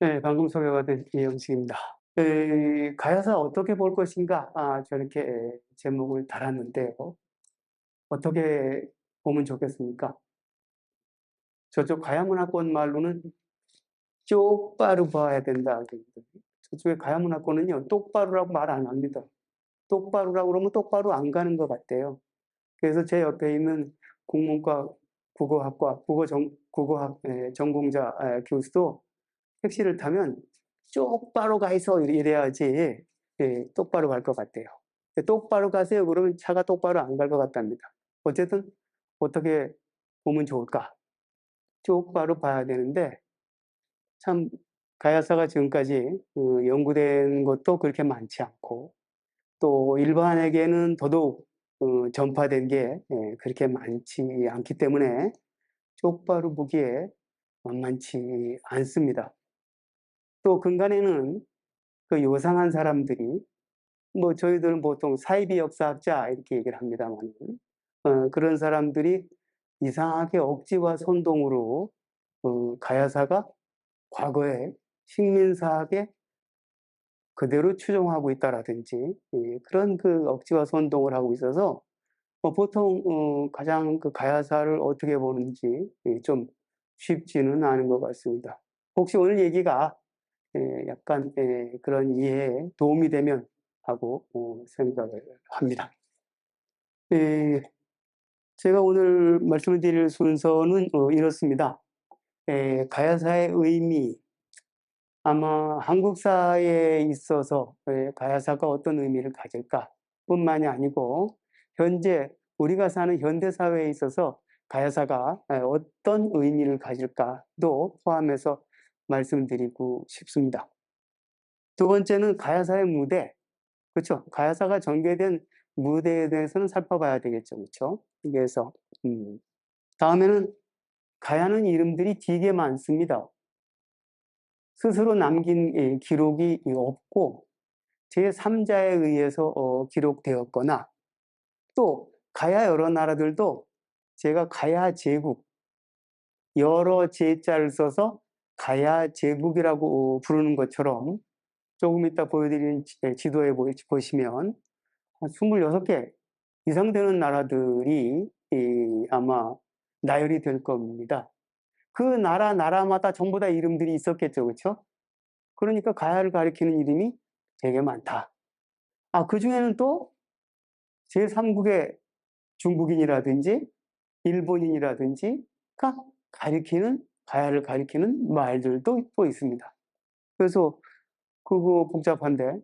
네, 방금 소개가 된 이영식입니다. 가야사 어떻게 볼 것인가? 저렇게 제목을 달았는데요. 어떻게 보면 좋겠습니까? 저쪽 가야문화권 말로는 쪽바로 봐야 된다. 저쪽에 가야문화권은요, 똑바로라고 말 안 합니다. 똑바로라고 그러면 똑바로 안 가는 것 같대요. 그래서 제 옆에 있는 국문과 국어학과 국어학 전공자 교수도 택시를 타면 똑바로 가 있어 이래야지 똑바로 갈 것 같대요. 똑바로 가세요 그러면 차가 똑바로 안 갈 것 같답니다. 어쨌든 어떻게 보면 좋을까? 똑바로 봐야 되는데 참 가야사가 지금까지 연구된 것도 그렇게 많지 않고 또 일반에게는 더더욱 전파된 게 그렇게 많지 않기 때문에 똑바로 보기에 만만치 않습니다. 또 근간에는 그 요상한 사람들이 뭐 저희들은 보통 사이비 역사학자 이렇게 얘기를 합니다만 그런 사람들이 이상하게 억지와 선동으로 가야사가 과거에 식민사학에 그대로 추종하고 있다라든지 그런 그 억지와 선동을 하고 있어서 보통 가장 그 가야사를 어떻게 보는지 좀 쉽지는 않은 것 같습니다. 혹시 오늘 얘기가 약간 그런 이해에 도움이 되면 하고 생각을 합니다. 예, 제가 오늘 말씀을 드릴 순서는 이렇습니다. 가야사의 의미, 아마 한국사에 있어서 가야사가 어떤 의미를 가질까 뿐만이 아니고 현재 우리가 사는 현대사회에 있어서 가야사가 어떤 의미를 가질까도 포함해서 말씀드리고 싶습니다. 두 번째는 가야사의 무대, 그렇죠. 가야사가 전개된 무대에 대해서는 살펴봐야 되겠죠. 그렇죠. 그래서 다음에는 가야는 이름들이 되게 많습니다. 스스로 남긴 기록이 없고 제3자에 의해서 기록되었거나 또 가야 여러 나라들도 제가 가야 제국 여러 제자를 써서 가야 제국이라고 부르는 것처럼 조금 이따 보여드리는 지도에 보시면 한 26개 이상 되는 나라들이 아마 나열이 될 겁니다. 그 나라마다 전부 다 이름들이 있었겠죠. 그렇죠? 그러니까 가야를 가리키는 이름이 되게 많다. 그중에는 또 제3국의 중국인이라든지 일본인이라든지가 가야를 가리키는 말들도 또 있습니다. 그래서 그거 복잡한데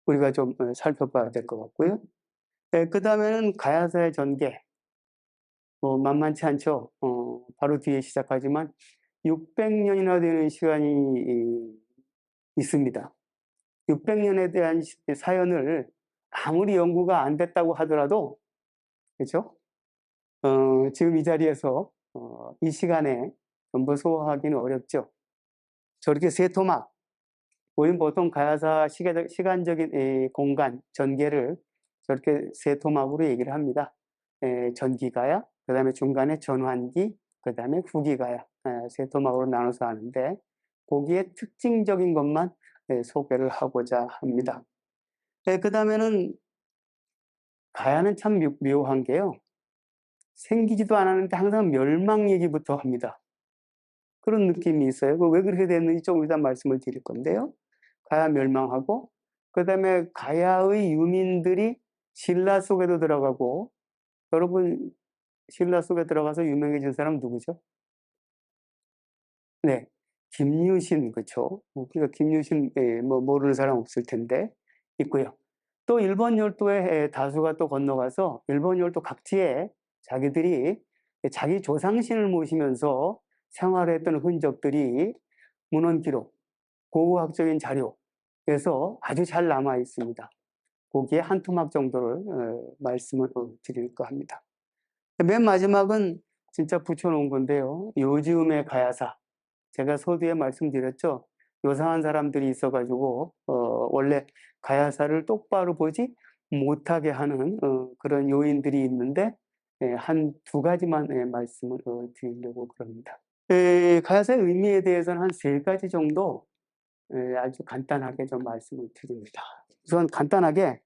우리가 좀 살펴봐야 될 것 같고요. 그다음에는 가야사의 전개. 만만치 않죠. 바로 뒤에 시작하지만 600년이나 되는 시간이 있습니다. 600년에 대한 사연을 아무리 연구가 안 됐다고 하더라도 그렇죠? 지금 이 자리에서 이 시간에 전부 소화하기는 어렵죠. 저렇게 세 토막, 우리는 보통 가야사 시간적인 공간, 전개를 저렇게 세 토막으로 얘기를 합니다. 전기가야, 그 다음에 중간에 전환기, 그 다음에 후기가야, 세 토막으로 나눠서 하는데 거기에 특징적인 것만 소개를 하고자 합니다. 그 다음에는 가야는 참 묘한 게요. 생기지도 않았는데 항상 멸망 얘기부터 합니다. 그런 느낌이 있어요. 왜 그렇게 됐는지 조금 이따 말씀을 드릴 건데요. 가야 멸망하고 그다음에 가야의 유민들이 신라 속에도 들어가고 여러분 신라 속에 들어가서 유명해진 사람 누구죠? 네. 김유신 그쵸. 그러니까 김유신 뭐 모르는 사람 없을 텐데 있고요. 또 일본 열도에 다수가 또 건너가서 일본 열도 각지에 자기들이 자기 조상신을 모시면서 생활했던 흔적들이 문헌 기록, 고고학적인 자료에서 아주 잘 남아 있습니다. 거기에 한 토막 정도를 말씀을 드릴까 합니다. 맨 마지막은 진짜 붙여놓은 건데요. 요즘의 가야사. 제가 서두에 말씀드렸죠. 요상한 사람들이 있어가지고 원래 가야사를 똑바로 보지 못하게 하는 그런 요인들이 있는데 한 두 가지만 말씀을 드리려고 그럽니다. 가야사의 의미에 대해서는 한 3가지 정도 아주 간단하게 좀 말씀을 드립니다. 우선 간단하게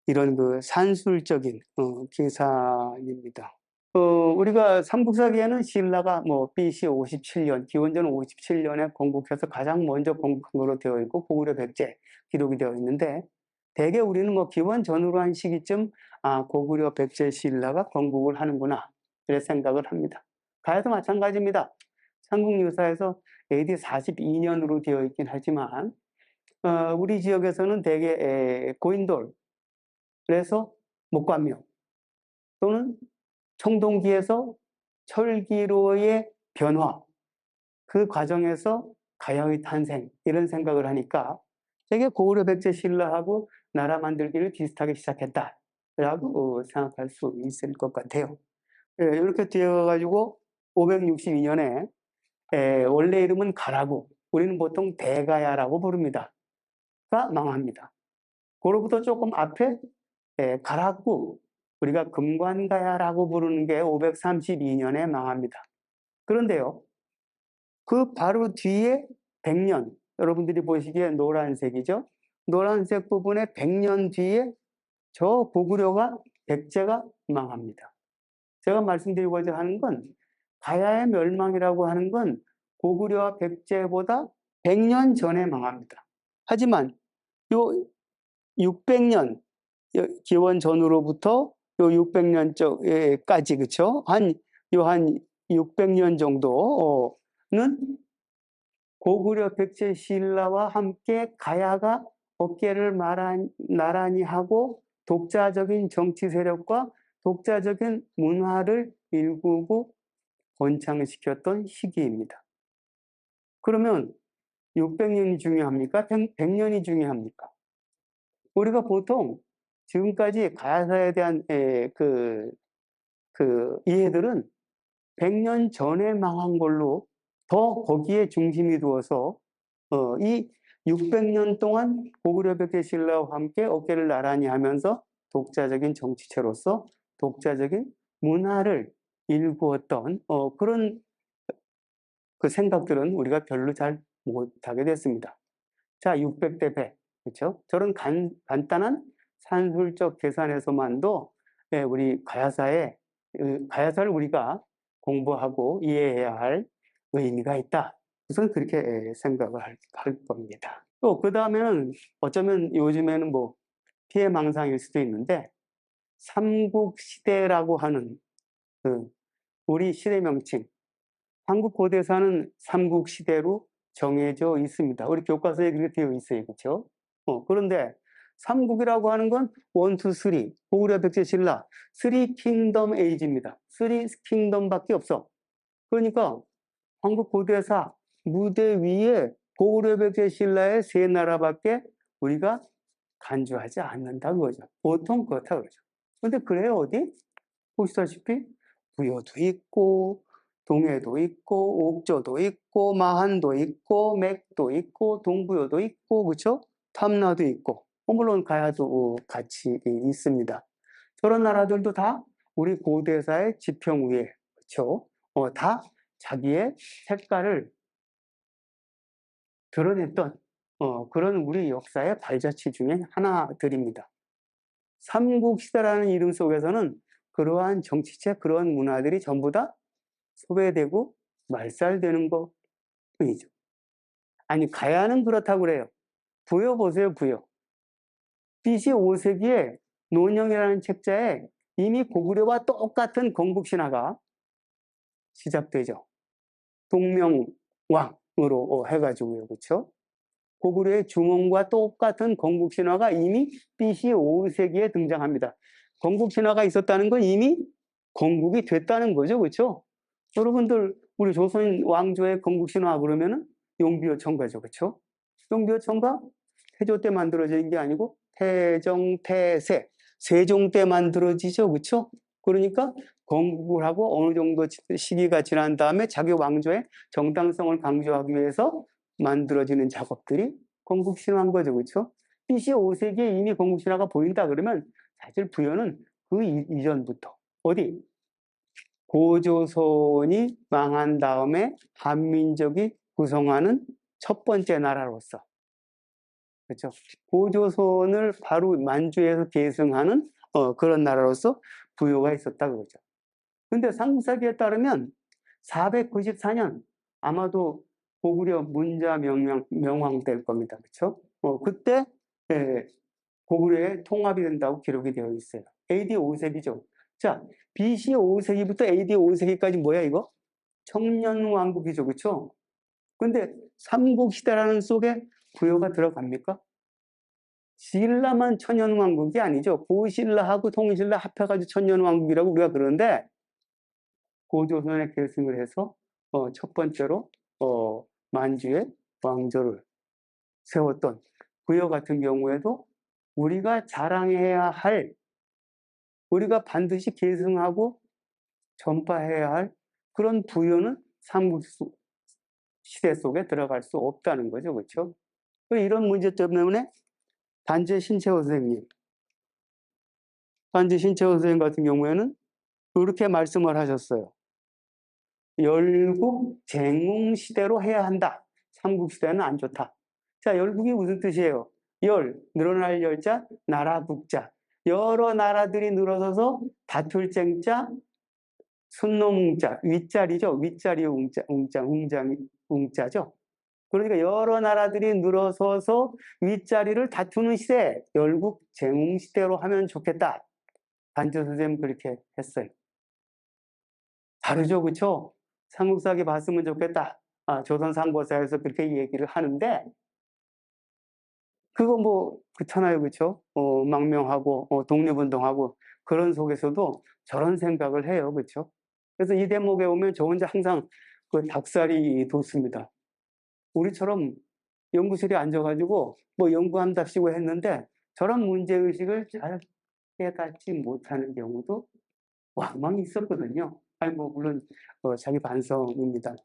이런 그 산술적인 계산입니다. 우리가 삼국사기에는 신라가 뭐 BC 57년, 기원전 57년에 건국해서 가장 먼저 건국한 것으로 되어 있고 고구려 백제 기록이 되어 있는데, 대개 우리는 뭐 기원 전후로 한 시기쯤 고구려 백제 신라가 건국을 하는구나 이렇게 생각을 합니다. 가야도 마찬가지입니다. 삼국유사에서 AD 42년으로 되어 있긴 하지만 우리 지역에서는 대개 고인돌, 그래서 목관명 또는 청동기에서 철기로의 변화, 그 과정에서 가야의 탄생 이런 생각을 하니까 되게 고구려 백제 신라하고 나라 만들기를 비슷하게 시작했다라고 생각할 수 있을 것 같아요. 이렇게 되어가지고 562년에 원래 이름은 가라고, 우리는 보통 대가야라고 부릅니다. 가 망합니다. 그로부터 조금 앞에 가라구, 우리가 금관가야라고 부르는 게 532년에 망합니다. 그런데요, 그 바로 뒤에 100년, 여러분들이 보시기에 노란색이죠? 노란색 부분에 100년 뒤에 저 고구려가, 백제가 망합니다. 제가 말씀드리고자 하는 건 가야의 멸망이라고 하는 건 고구려와 백제보다 100년 전에 망합니다. 하지만 요 600년, 기원 전후로부터 요 600년까지, 그쵸? 한 600년 정도는 고구려 백제 신라와 함께 가야가 어깨를 나란히 하고 독자적인 정치 세력과 독자적인 문화를 일구고 번창시켰던 시기입니다. 그러면 600년이 중요합니까? 100년이 중요합니까? 우리가 보통 지금까지 가야사에 대한 이해들은 100년 전에 망한 걸로 더 거기에 중심이 두어서 이 600년 동안 고구려 백제 신라와 함께 어깨를 나란히 하면서 독자적인 정치체로서 독자적인 문화를 일구었던 그런 그 생각들은 우리가 별로 잘 못하게 됐습니다. 자, 600대 100, 그렇죠? 저런 간단한 산술적 계산에서만도 우리 가야사를 우리가 공부하고 이해해야 할 의미가 있다. 우선 그렇게 생각을 할 겁니다. 또 그 다음에는 어쩌면 요즘에는 뭐 피해망상일 수도 있는데, 삼국시대라고 하는 우리 시대 명칭, 한국 고대사는 삼국시대로 정해져 있습니다. 우리 교과서에 그렇게 되어 있어요. 그렇죠? 그런데 삼국이라고 하는 건 1, 2, 3, 고구려 백제 신라, 3 킹덤 에이지입니다. 3 킹덤밖에 없어. 그러니까 한국 고대사 무대 위에 고구려 백제 신라의 3나라밖에 우리가 간주하지 않는다 그거죠. 보통 그렇다 그러죠. 근데 그래요, 어디? 보시다시피 부여도 있고 동해도 있고 옥저도 있고 마한도 있고 맥도 있고 동부여도 있고, 그렇죠? 탐라도 있고, 물론 가야도 같이 있습니다. 저런 나라들도 다 우리 고대사의 지평 위에, 그렇죠? 다 자기의 색깔을 드러냈던 그런 우리 역사의 발자취 중에 하나들입니다. 삼국시대라는 이름 속에서는 그러한 정치체, 그러한 문화들이 전부 다 소외되고 말살되는 것뿐이죠. 아니, 가야는 그렇다고 그래요. 부여 보세요, 부여. BC 5세기에 논영이라는 책자에 이미 고구려와 똑같은 건국신화가 시작되죠. 동명왕으로 해가지고요, 그렇죠? 고구려의 주몽과 똑같은 건국신화가 이미 BC 5세기에 등장합니다. 건국신화가 있었다는 건 이미 건국이 됐다는 거죠, 그렇죠? 여러분들 우리 조선 왕조의 건국신화 그러면은 용비어 청가죠, 그렇죠? 용비어 청가 태조 때 만들어진 게 아니고 태정, 태세, 세종 때 만들어지죠, 그렇죠? 그러니까 건국을 하고 어느 정도 시기가 지난 다음에 자기 왕조의 정당성을 강조하기 위해서 만들어지는 작업들이 건국신화인 거죠, 그렇죠? BC 5세기에 이미 건국신화가 보인다 그러면 사실 부여는 그 이전부터 어디 고조선이 망한 다음에 한민족이 구성하는 첫 번째 나라로서, 그렇죠? 고조선을 바로 만주에서 계승하는 그런 나라로서 부여가 있었다 그거죠. 근데 삼국사기에 따르면 494년 아마도 고구려 문자 명왕 될 겁니다. 그렇죠? 그때 예, 고구려의 통합이 된다고 기록이 되어 있어요. AD 5세기죠. 자, BC 5세기부터 AD 5세기까지 뭐야 이거? 청년왕국이죠. 그렇죠? 근데 삼국시대라는 속에 부여가 들어갑니까? 신라만 천년왕국이 아니죠. 고신라하고 통신라 합해가지고 천년왕국이라고 우리가 그러는데 고조선에 계승을 해서 첫 번째로 만주의 왕조를 세웠던 부여 같은 경우에도 우리가 자랑해야 할, 우리가 반드시 계승하고 전파해야 할 그런 부여는 삼국시대 속에 들어갈 수 없다는 거죠. 그렇죠? 이런 문제 때문에 단재 신채호 선생님 같은 경우에는 그렇게 말씀을 하셨어요. 열국 쟁웅 시대로 해야 한다. 삼국시대는 안 좋다. 자, 열국이 무슨 뜻이에요? 늘어날 열자, 나라 국자. 여러 나라들이 늘어서서 다툴 쟁자, 순놈웅자, 윗자리죠. 윗자리 웅자죠. 그러니까 여러 나라들이 늘어서서 윗자리를 다투는 시대, 열국 쟁웅 시대로 하면 좋겠다. 단재 선생님 그렇게 했어요. 다르죠, 그렇죠? 삼국사기 봤으면 좋겠다. 조선상고사에서 그렇게 얘기를 하는데 그거 뭐 그렇잖아요, 그렇죠? 망명하고 독립운동하고 그런 속에서도 저런 생각을 해요, 그렇죠? 그래서 이 대목에 오면 저 혼자 항상 그 닭살이 돋습니다. 우리처럼 연구실에 앉아가지고 뭐 연구한답시고 했는데 저런 문제의식을 잘 깨닫지 못하는 경우도 왕왕 있었거든요. 아니 뭐 물론 자기 반성입니다.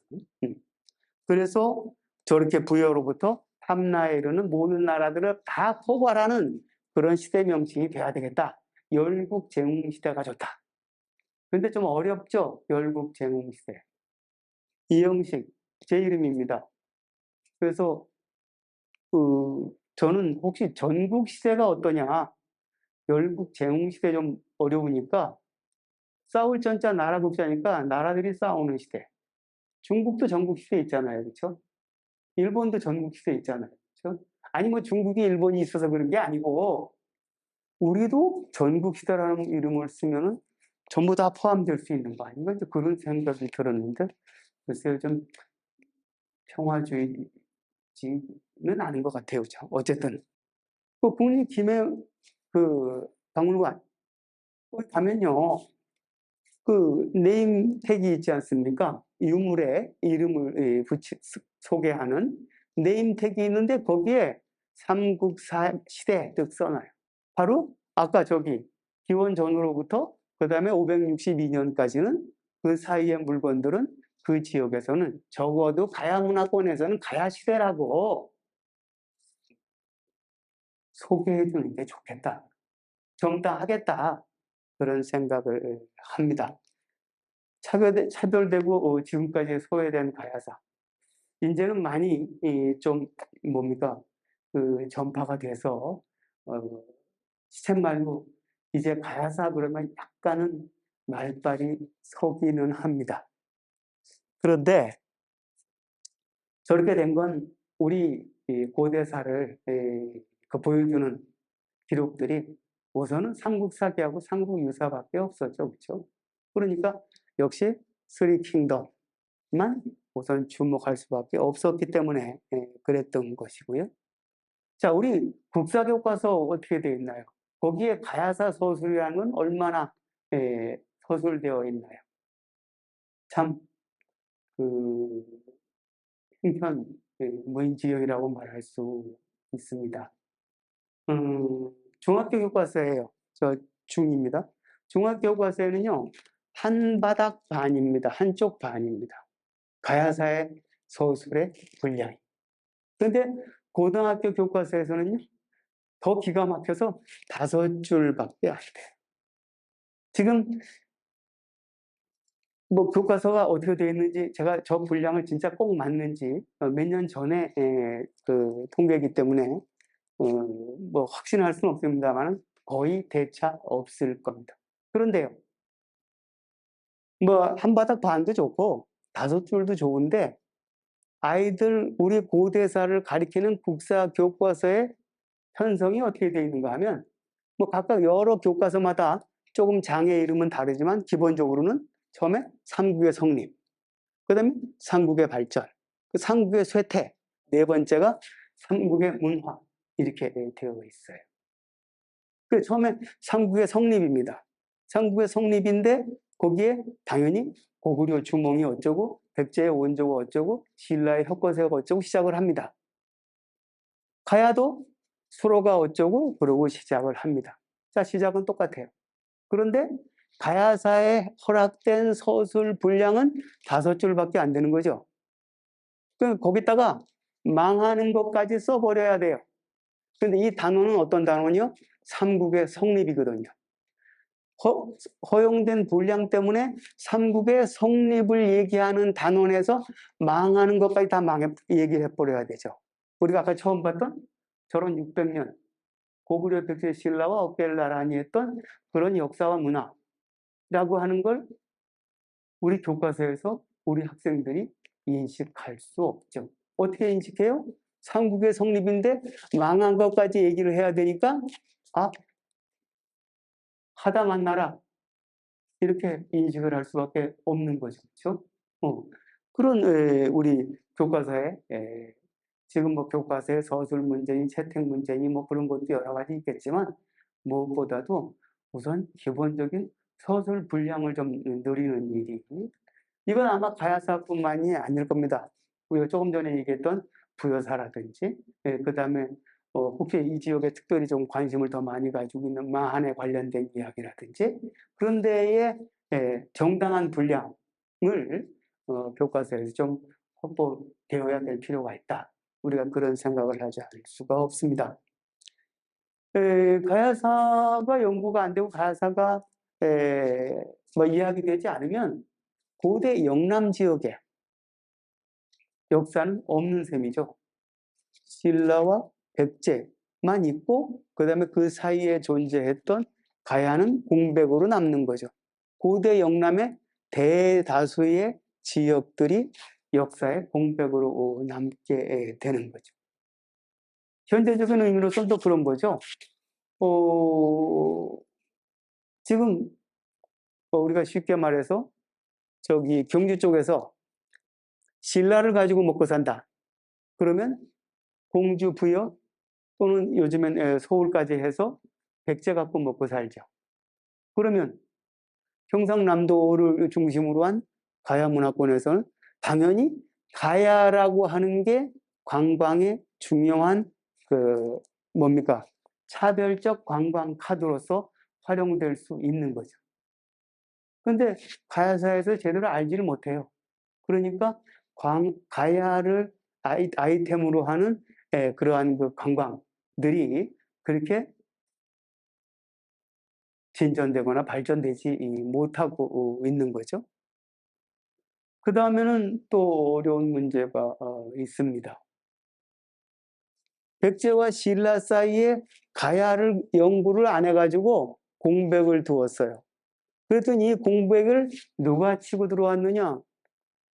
그래서 저렇게 부여로부터 탐나에 이르는 모든 나라들을 다 포괄하는 그런 시대 명칭이 돼야 되겠다. 열국 쟁웅 시대가 좋다. 근데 좀 어렵죠? 열국 쟁웅 시대. 이영식 제 이름입니다. 그래서 저는 혹시 전국 시대가 어떠냐? 열국 쟁웅 시대 좀 어려우니까 싸울 전자 나라 국자니까 나라들이 싸우는 시대. 중국도 전국 시대 있잖아요. 그렇죠? 일본도 전국 시대 있잖아요. 그렇죠? 아니 뭐 중국이 일본이 있어서 그런 게 아니고 우리도 전국 시대라는 이름을 쓰면은 전부 다 포함될 수 있는 거 아닌가? 그런 생각이 들었는데 글쎄요 좀 평화주의지는 아닌 것 같아요. 어쨌든 그 국립 김해 그 박물관 거기 가면요 그 네임 택이 있지 않습니까? 유물에 이름을 소개하는 네임 택이 있는데 거기에 삼국사 시대 득 써놔요. 바로 아까 저기 기원 전으로부터 그 다음에 562년까지는 그 사이의 물건들은 그 지역에서는 적어도 가야 문화권에서는 가야 시대라고 소개해 주는 게 좋겠다. 정당하겠다. 그런 생각을 합니다. 차별되고 지금까지 소외된 가야사. 이제는 많이 좀 뭡니까 그 전파가 돼서 시쳇말로 이제 가야사 그러면 약간은 말빨이 서기는 합니다. 그런데 저렇게 된 건 우리 고대사를 그 보여주는 기록들이 우선은 삼국사기하고 삼국유사밖에 없었죠. 그렇죠? 그러니까 역시 쓰리 킹덤만 우선 주목할 수밖에 없었기 때문에 그랬던 것이고요. 자, 우리 국사교과서 어떻게 되어 있나요? 거기에 가야사 서술이라는 건 얼마나 서술되어 있나요? 참, 그, 형편, 무인지역이라고 말할 수 있습니다. 중학교 교과서예요. 저 중입니다. 중학교 교과서에는요, 한 바닥 반입니다. 한쪽 반입니다. 가야사의 서술의 분량이. 그런데 고등학교 교과서에서는요, 더 기가 막혀서 5줄밖에 안 돼요. 지금 뭐 교과서가 어떻게 되어 있는지 제가 저 분량을 진짜 꼭 맞는지 몇 년 전에 그 통계이기 때문에 뭐 확신할 수는 없습니다만 거의 대차 없을 겁니다. 그런데요. 뭐 한 바닥 반도 좋고 5줄도 좋은데 아이들 우리 고대사를 가리키는 국사 교과서의 편성이 어떻게 되어 있는가 하면 뭐 각각 여러 교과서마다 조금 장의 이름은 다르지만 기본적으로는 처음에 삼국의 성립, 그다음에 삼국의 발전, 그 삼국의 쇠퇴, 네 번째가 삼국의 문화 이렇게 되어 있어요. 그 처음에 삼국의 성립입니다. 삼국의 성립인데 거기에 당연히 고구려 주몽이 어쩌고 백제의 원조가 어쩌고 신라의 혁거세가 어쩌고 시작을 합니다. 가야도 수로가 어쩌고 그러고 시작을 합니다. 자, 시작은 똑같아요. 그런데 가야사에 허락된 서술 분량은 5줄밖에 안 되는 거죠. 거기다가 망하는 것까지 써버려야 돼요. 그런데 이 단어는 어떤 단어냐? 삼국의 성립이거든요. 허용된 분량 때문에 삼국의 성립을 얘기하는 단원에서 망하는 것까지 다 얘기를 해버려야 되죠. 우리가 아까 처음 봤던 저런 600년 고구려 백제 신라와 어깨를 나란히 했던 그런 역사와 문화라고 하는 걸 우리 교과서에서 우리 학생들이 인식할 수 없죠. 어떻게 인식해요? 삼국의 성립인데 망한 것까지 얘기를 해야 되니까 하다 만나라 이렇게 인식을 할 수밖에 없는 거죠. 그렇죠? 그런 우리 교과서에 지금 뭐 교과서에 서술 문제니 채택 문제니 뭐 그런 것도 여러 가지 있겠지만 무엇보다도 우선 기본적인 서술 분량을 좀 늘리는 일이 이건 아마 가야사뿐만이 아닐 겁니다. 우리가 조금 전에 얘기했던 부여사라든지 그다음에 혹시 이 지역에 특별히 좀 관심을 더 많이 가지고 있는 마한에 관련된 이야기라든지 그런 데에 정당한 분량을 교과서에서 좀 확보되어야 될 필요가 있다. 우리가 그런 생각을 하지 않을 수가 없습니다. 가야사가 연구가 안 되고 가야사가 뭐 이야기되지 않으면 고대 영남 지역에 역사는 없는 셈이죠. 신라와 백제만 있고 그다음에 그 사이에 존재했던 가야는 공백으로 남는 거죠. 고대 영남의 대다수의 지역들이 역사의 공백으로 남게 되는 거죠. 현대적인 의미로서는 또 그런 거죠. 지금 우리가 쉽게 말해서 저기 경주 쪽에서 신라를 가지고 먹고 산다. 그러면 공주 부여 또는 요즘엔 서울까지 해서 백제 갖고 먹고 살죠. 그러면 경상남도를 중심으로 한 가야 문화권에서는 당연히 가야라고 하는 게 관광의 중요한 그 뭡니까? 차별적 관광 카드로서 활용될 수 있는 거죠. 그런데 가야사에서 제대로 알지를 못해요. 그러니까 가야를 아이템으로 하는 그러한 그 관광들이 그렇게 진전되거나 발전되지 못하고 있는 거죠. 그 다음에는 또 어려운 문제가 있습니다. 백제와 신라 사이에 가야를 연구를 안 해가지고 공백을 두었어요. 그랬더니 이 공백을 누가 치고 들어왔느냐?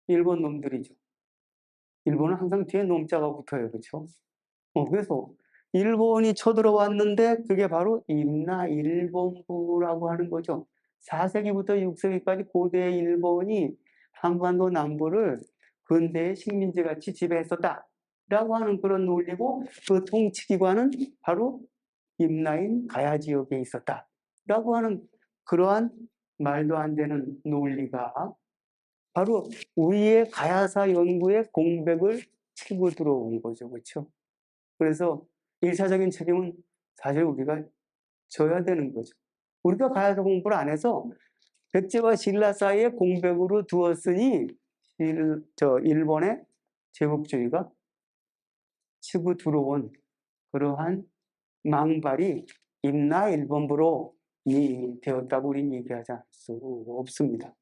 일본 놈들이죠. 일본은 항상 뒤에 놈자가 붙어요. 그렇죠? 그래서 일본이 쳐들어왔는데 그게 바로 임나일본부라고 하는 거죠. 4세기부터 6세기까지 고대 일본이 한반도 남부를 근대의 식민지같이 지배했었다라고 하는 그런 논리고 그 통치기관은 바로 임나인 가야 지역에 있었다라고 하는 그러한 말도 안 되는 논리가 바로 우리의 가야사 연구의 공백을 치고 들어온 거죠. 그렇죠? 그래서 1차적인 책임은 사실 우리가 져야 되는 거죠. 우리가 가야사 공부를 안 해서 백제와 신라 사이에 공백으로 두었으니 일본의 제국주의가 치고 들어온 그러한 망발이 임나 일본부로 되었다고 우리는 얘기하지 않을 수 없습니다.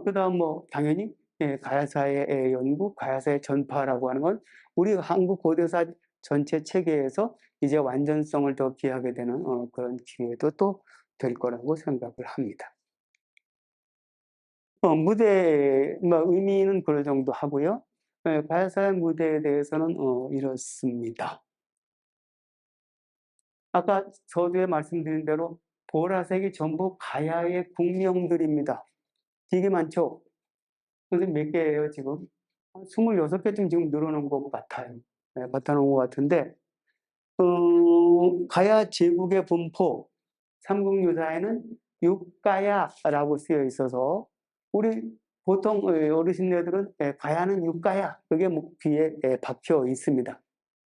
그다음 뭐 당연히 가야사의 연구, 가야사의 전파라고 하는 건 우리 한국 고대사 전체 체계에서 이제 완전성을 더 기하게 되는 그런 기회도 또 될 거라고 생각을 합니다. 무대 뭐 의미는 그럴 정도 하고요. 가야사의 무대에 대해서는 이렇습니다. 아까 서두에 말씀드린 대로 보라색이 전부 가야의 국명들입니다. 되게 많죠? 선생님 몇 개예요, 지금? 26개쯤 지금 늘어놓은 것 같아요. 갖다 놓은 것 같은데, 가야 제국의 분포, 삼국유사에는 육가야라고 쓰여 있어서, 우리 보통 어르신네들은 가야는 육가야, 그게 귀에 박혀 있습니다.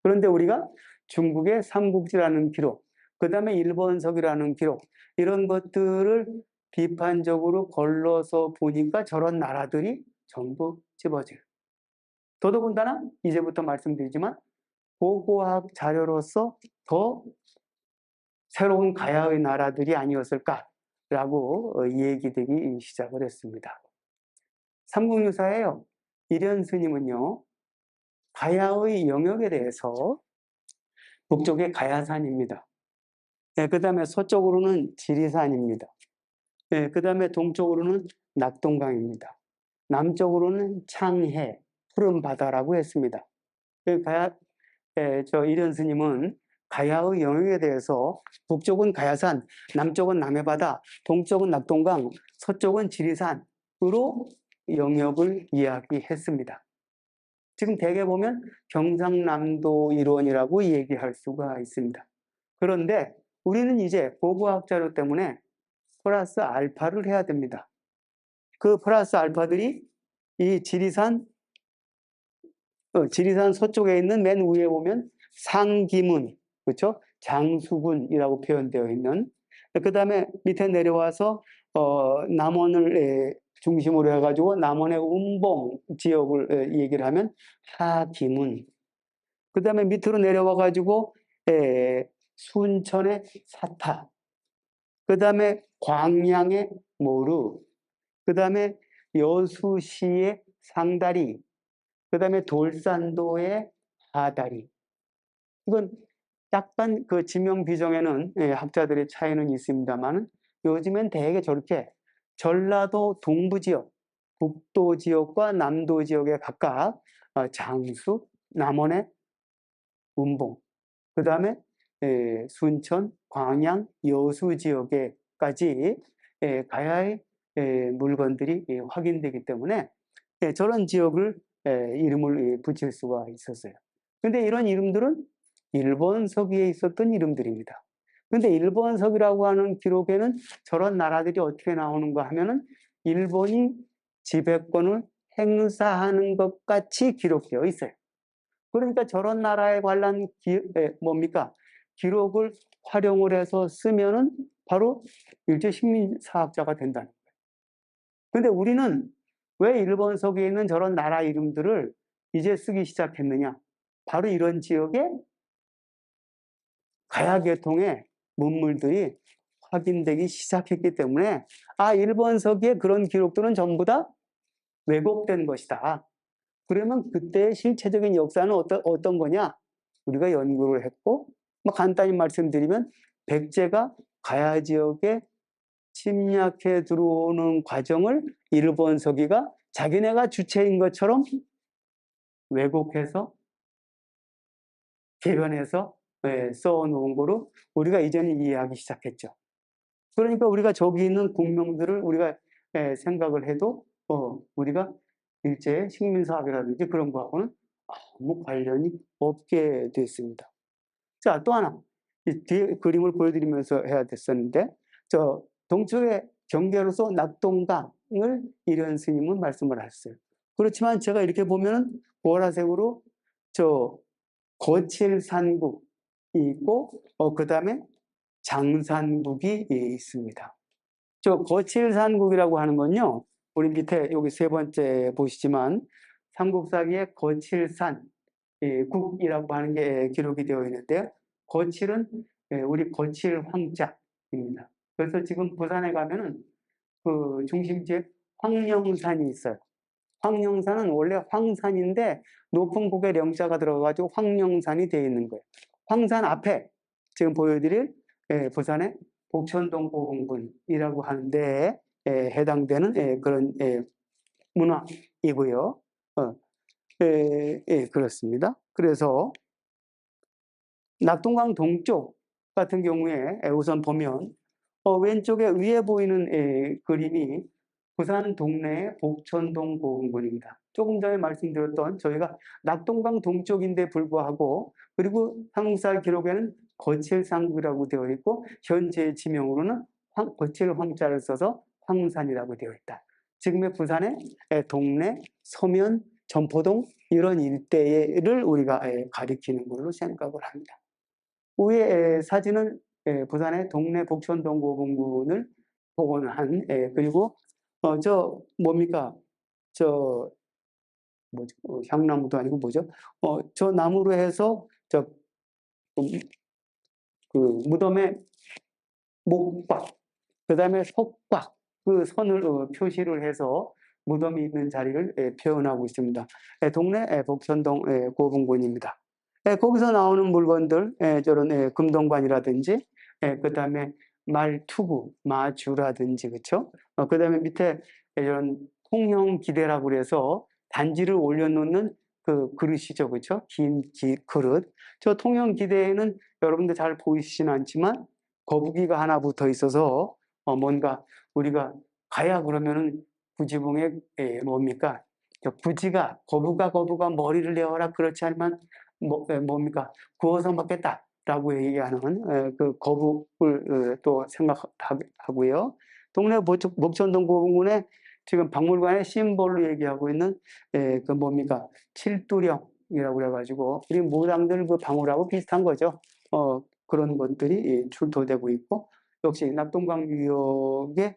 그런데 우리가 중국의 삼국지라는 기록, 그 다음에 일본석이라는 기록, 이런 것들을 비판적으로 걸러서 보니까 저런 나라들이 전부 집어져요. 더더군다나 이제부터 말씀드리지만 고고학 자료로서 더 새로운 가야의 나라들이 아니었을까라고 얘기되기 시작을 했습니다. 삼국유사에요. 일현 스님은요. 가야의 영역에 대해서 북쪽의 가야산입니다. 그 다음에 서쪽으로는 지리산입니다. 그 다음에 동쪽으로는 낙동강입니다. 남쪽으로는 창해, 푸른 바다라고 했습니다. 저 이련 스님은 가야의 영역에 대해서 북쪽은 가야산, 남쪽은 남해바다, 동쪽은 낙동강, 서쪽은 지리산으로 영역을 이야기했습니다. 지금 대개 보면 경상남도 이론이라고 얘기할 수가 있습니다. 그런데 우리는 이제 고고학 자료 때문에 플러스 알파를 해야 됩니다. 그 플러스 알파들이 이 지리산 서쪽에 있는 맨 위에 보면 상기문, 그렇죠? 장수군이라고 표현되어 있는, 그 다음에 밑에 내려와서 남원을 중심으로 해가지고 남원의 운봉 지역을 얘기를 하면 하기문, 그 다음에 밑으로 내려와가지고 순천의 사타, 그 다음에 광양의 모루, 그 다음에 여수시의 상다리, 그 다음에 돌산도의 하다리. 이건 약간 그 지명 비정에는 학자들의 차이는 있습니다만 요즘엔 대개 저렇게 전라도 동부 지역, 북도 지역과 남도 지역에 각각 장수, 남원의 운봉, 그 다음에 순천, 광양, 여수 지역에까지 가야의 물건들이 확인되기 때문에 저런 지역을 이름을 붙일 수가 있었어요. 근데 이런 이름들은 일본 서기에 있었던 이름들입니다. 근데 일본 서기라고 하는 기록에는 저런 나라들이 어떻게 나오는가 하면은 일본이 지배권을 행사하는 것 같이 기록되어 있어요. 그러니까 저런 나라에 관한 기록을 활용을 해서 쓰면은 바로 일제 식민사학자가 된다는 거예요. 근데 우리는 왜 일본 서기에 있는 저런 나라 이름들을 이제 쓰기 시작했느냐? 바로 이런 지역에 가야 계통의 문물들이 확인되기 시작했기 때문에 일본 서기의 그런 기록들은 전부 다 왜곡된 것이다. 그러면 그때의 실체적인 역사는 어떤 거냐? 우리가 연구를 했고, 간단히 말씀드리면 백제가 가야 지역에 침략해 들어오는 과정을 일본 서기가 자기네가 주체인 것처럼 왜곡해서 개변해서 써놓은 거로 우리가 이전에 이해하기 시작했죠. 그러니까 우리가 저기 있는 국명들을 우리가 생각을 해도 우리가 일제의 식민사학이라든지 그런 거하고는 아무 관련이 없게 됐습니다. 자, 또 하나 이 뒤에 그림을 보여드리면서 해야 됐었는데 저 동쪽의 경계로서 낙동강을 이련 스님은 말씀을 하셨어요. 그렇지만 제가 이렇게 보면은 보라색으로 저 거칠산국이 있고 그 다음에 장산국이 있습니다. 저 거칠산국이라고 하는 건요, 우리 밑에 여기 세 번째 보시지만 삼국사기에 거칠산 국이라고 하는 게 기록이 되어 있는데요. 거칠은 우리 거칠 황자입니다. 그래서 지금 부산에 가면은 그 중심지에 황령산이 있어요. 황령산은 원래 황산인데 높은 곡에 령자가 들어가가지고 황령산이 되어 있는 거예요. 황산 앞에 지금 보여드릴 부산의 복천동 고흥군이라고 하는데 해당되는 그런 문화이고요. 그렇습니다. 그래서 낙동강 동쪽 같은 경우에 우선 보면 왼쪽에 위에 보이는 그림이 부산 동네의 복천동 고흥군입니다. 조금 전에 말씀드렸던 저희가 낙동강 동쪽인데 불구하고 그리고 한국사 기록에는 거칠상구라고 되어 있고 현재 지명으로는 거칠 황자를 써서 황산이라고 되어 있다. 지금의 부산의 동네, 서면, 전포동 이런 일대를 우리가 가리키는 걸로 생각을 합니다. 위에 사진은 부산의 동네 복천동 고흥군을 복원한 그리고 저 뭡니까? 저 뭐죠? 향나무도 아니고 뭐죠? 저 나무로 해서 저 그 무덤에 목박, 그다음에 석박 그 선을 표시를 해서 무덤이 있는 자리를 표현하고 있습니다. 동네 복천동 고흥군입니다. 거기서 나오는 물건들 저런 금동관이라든지 그다음에 말투구, 마주라든지 그렇죠? 그다음에 밑에 이런 통형 기대라고 그래서 단지를 올려놓는 그 그릇이죠, 그렇죠? 긴 그릇. 저 통형 기대에는 여러분들 잘 보이시진 않지만 거북이가 하나 붙어 있어서 뭔가 우리가 가야 그러면은 부지봉에 뭡니까? 부지가 거부가 머리를 내어라 그렇지 않으면 뭡니까? 구워서 먹겠다라고 얘기하는 그 거북을 또 생각하고요. 동네 목천동 고흥군에 지금 박물관의 심볼로 얘기하고 있는 그 뭡니까? 칠두령이라고 그래가지고 우리 무당들 그 방울하고 비슷한 거죠. 그런 것들이 출토되고 있고 역시 낙동강 유역에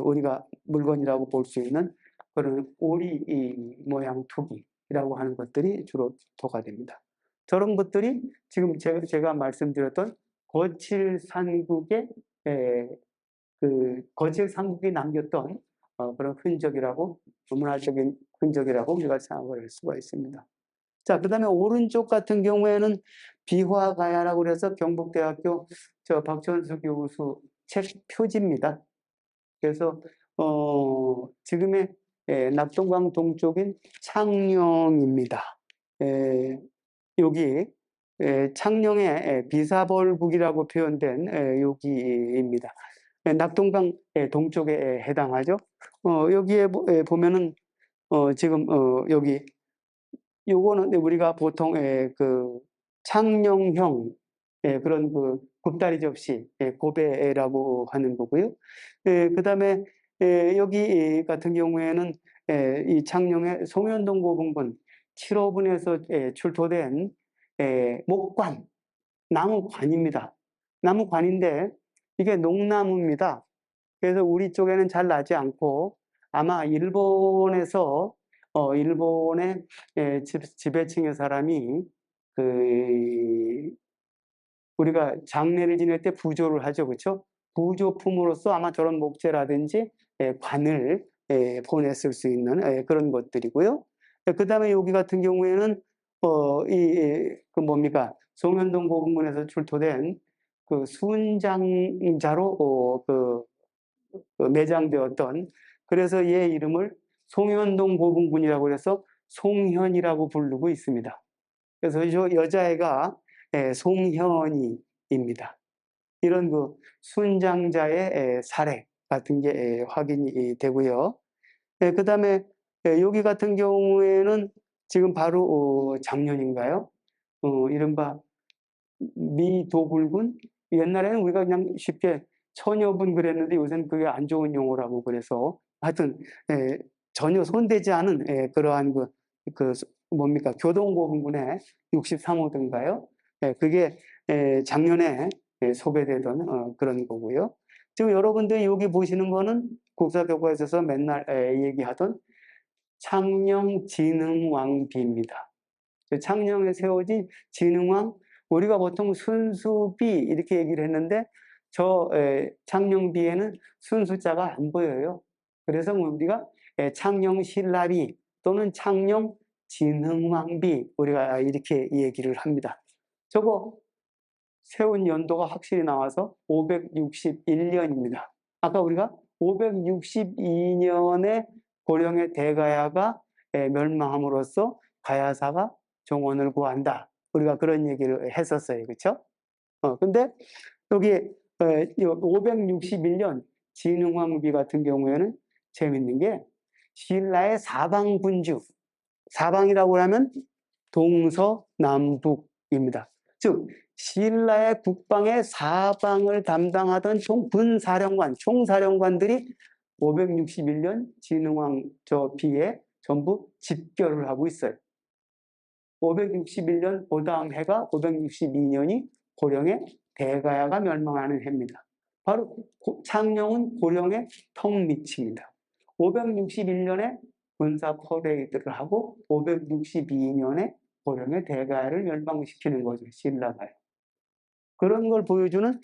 우리가 물건이라고 볼 수 있는 그런 오리 모양 투기라고 하는 것들이 주로 토가 됩니다. 저런 것들이 지금 제가 말씀드렸던 거칠산국의 그 거칠산국이 남겼던 그런 흔적이라고 문화적인 흔적이라고 우리가 생각을 할 수가 있습니다. 자, 그다음에 오른쪽 같은 경우에는 비화가야라고 그래서 경북대학교 저 박천수 교수 책 표지입니다. 그래서 지금의 낙동강 동쪽인 창녕입니다. 여기 창녕의 비사벌국이라고 표현된 여기입니다. 낙동강 동쪽에 해당하죠. 여기에 보면은 지금 여기 요거는 우리가 보통 그 창녕형 그런 그 굽다리 접시 고배라고 하는 거고요. 그다음에 여기 같은 경우에는 이 창녕의 송현동 고흥군 7호분에서 출토된 목관, 나무관입니다. 나무관인데 이게 농나무입니다. 그래서 우리 쪽에는 잘 나지 않고 아마 일본에서 일본의 지배층의 사람이 그 우리가 장례를 지낼 때 부조를 하죠, 그렇죠? 부조품으로서 아마 저런 목재라든지 관을 보냈을 수 있는 그런 것들이고요. 그다음에 여기 같은 경우에는 그 뭡니까? 송현동 고흥군에서 출토된 그 순장자로 매장되었던 그래서 얘 이름을 송현동 고흥군이라고 해서 송현이라고 부르고 있습니다. 그래서 저 여자애가 송현이입니다. 이런 그 순장자의 사례 같은 게 확인이 되고요. 그 다음에 여기 같은 경우에는 지금 바로 작년인가요? 이른바 미도굴군? 옛날에는 우리가 그냥 쉽게 처녀분 그랬는데 요새는 그게 안 좋은 용어라고 그래서 하여튼 전혀 손대지 않은 그러한 그 뭡니까 교동고흥군의 63호든가요? 그게 작년에 소개되던 그런 거고요. 지금 여러분들이 여기 보시는 거는 국사교과서에서 맨날 얘기하던 창녕진흥왕비입니다. 창녕에 세워진 진흥왕, 우리가 보통 순수비 이렇게 얘기를 했는데 저 창녕비에는 순수자가 안 보여요. 그래서 우리가 창녕 신라비 또는 창녕 진흥왕비 우리가 이렇게 얘기를 합니다. 저거 세운 연도가 확실히 나와서 561년입니다. 아까 우리가 562년에 고령의 대가야가 멸망함으로써 가야사가 종원을 구한다. 우리가 그런 얘기를 했었어요. 그렇죠? 근데 여기 561년 진흥왕비 같은 경우에는 재밌는 게 신라의 사방분주, 사방이라고 하면 동서남북입니다. 즉 신라의 국방의 사방을 담당하던 총사령관들이 561년 진흥왕 비에 전부 집결을 하고 있어요. 561년 그 다음 해가 562년이 고령의 대가야가 멸망하는 해입니다. 바로 창녕은 고령의 턱밑입니다. 561년에 군사 퍼레이드를 하고 562년에 고령의 대가야를 멸망시키는 거죠. 신라가요. 그런 걸 보여주는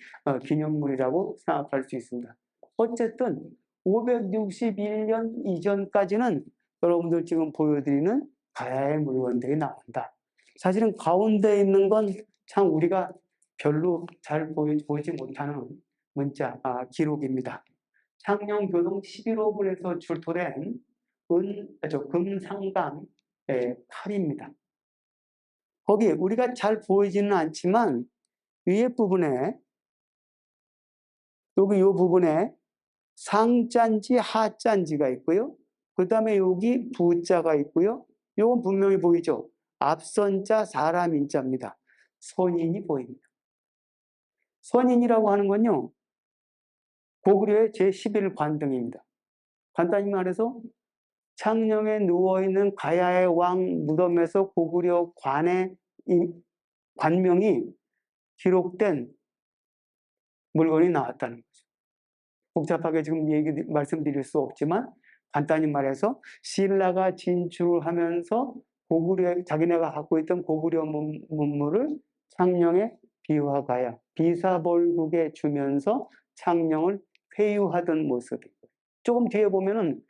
기념물이라고 생각할 수 있습니다. 어쨌든 561년 이전까지는 여러분들 지금 보여드리는 가야의 물건들이 나온다. 사실은 가운데 있는 건 참 우리가 별로 잘 보지 못하는 문자, 기록입니다. 창녕교동 11호분에서 출토된 금상강 칼입니다. 거기 우리가 잘 보이지는 않지만 위에 부분에 여기 이 부분에 상자인지 하자인지가 있고요. 그 다음에 여기 부자가 있고요. 이건 분명히 보이죠. 앞선자 사람 인자입니다. 선인이 보입니다. 선인이라고 하는 건요. 고구려의 제11관등입니다. 간단히 말해서 창녕에 누워있는 가야의 왕 무덤에서 고구려 관의 관명이 기록된 물건이 나왔다는 거죠. 복잡하게 지금 말씀드릴 수 없지만 간단히 말해서 신라가 진출하면서 자기네가 갖고 있던 고구려 문물을 창녕에 비화가야, 비사벌국에 주면서 창녕을 회유하던 모습이에요. 조금 뒤에 보면은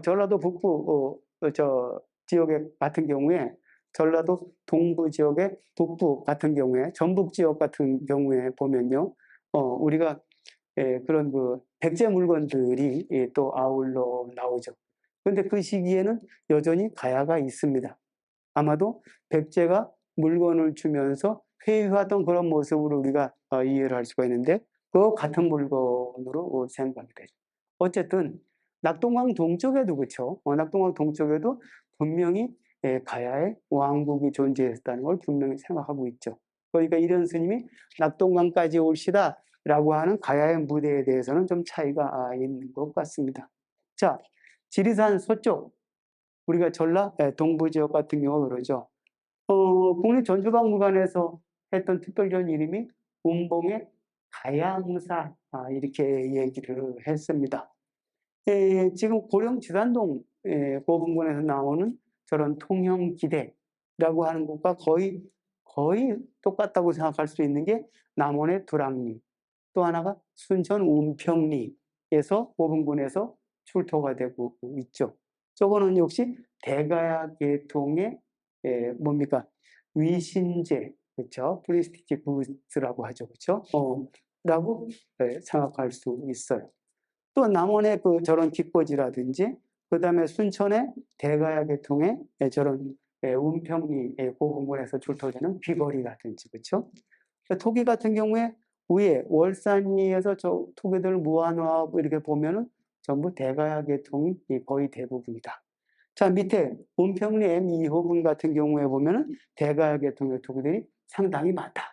전라도 북부 지역에 같은 경우에 전라도 동부 지역의 북부 같은 경우에 전북 지역 같은 경우에 보면요, 우리가 그런 백제 물건들이 또 아울러 나오죠. 그런데 그 시기에는 여전히 가야가 있습니다. 아마도 백제가 물건을 주면서 회유하던 그런 모습으로 우리가 이해를 할 수가 있는데 그 같은 물건으로 생각이 되죠. 어쨌든 낙동강 동쪽에도 그렇죠. 낙동강 동쪽에도 분명히 가야의 왕국이 존재했다는 걸 분명히 생각하고 있죠. 그러니까 이런 스님이 낙동강까지 올시다 라고 하는 가야의 무대에 대해서는 좀 차이가 있는 것 같습니다. 자, 지리산 서쪽 우리가 전라 동부 지역 같은 경우 그러죠. 국립전주박물관에서 했던 특별전 이름이 운봉의 가야항사 이렇게 얘기를 했습니다. 지금 고령 지산동 고분군에서 나오는 저런 통영기대라고 하는 곳과 거의 똑같다고 생각할 수 있는 게 남원의 두랑리, 또 하나가 순천 운평리에서 고분군에서 출토가 되고 있죠. 저거는 역시 대가야 계통의 뭡니까? 위신제, 그렇죠? 프리스티지 굿즈라고 하죠, 그렇죠? 라고 생각할 수 있어요. 또 남원의 저런 기뻐지라든지, 그 다음에 순천의 대가야 계통의 저런 운평리 고분군에서 출토되는 귀걸이라든지, 그렇죠? 토기 같은 경우에 위에 월산리에서 저 토기들 모아놓아 이렇게 보면은 전부 대가야 계통이 거의 대부분이다. 자, 밑에 운평리 M2호분 같은 경우에 보면은 대가야 계통의 토기들이 상당히 많다.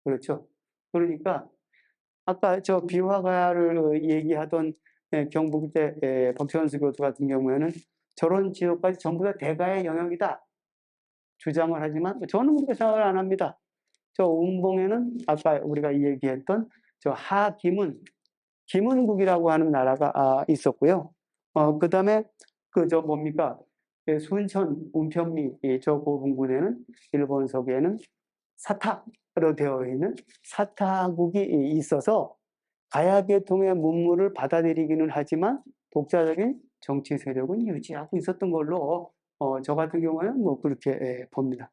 그렇죠? 그러니까 아까 저 비화가야를 얘기하던 경북대 박현수 교수 같은 경우에는 저런 지역까지 전부 다 대가의 영역이다 주장을 하지만 저는 그렇게 생각을 안 합니다. 저 운봉에는 아까 우리가 얘기했던 저 김은국이라고 하는 나라가 있었고요. 그 다음에 뭡니까? 순천 운평리 저 고분군에는 일본 서기에는 사타로 되어 있는 사타국이 있어서 가야 계통의 문물을 받아들이기는 하지만 독자적인 정치 세력은 유지하고 있었던 걸로 저 같은 경우는 뭐 그렇게 봅니다.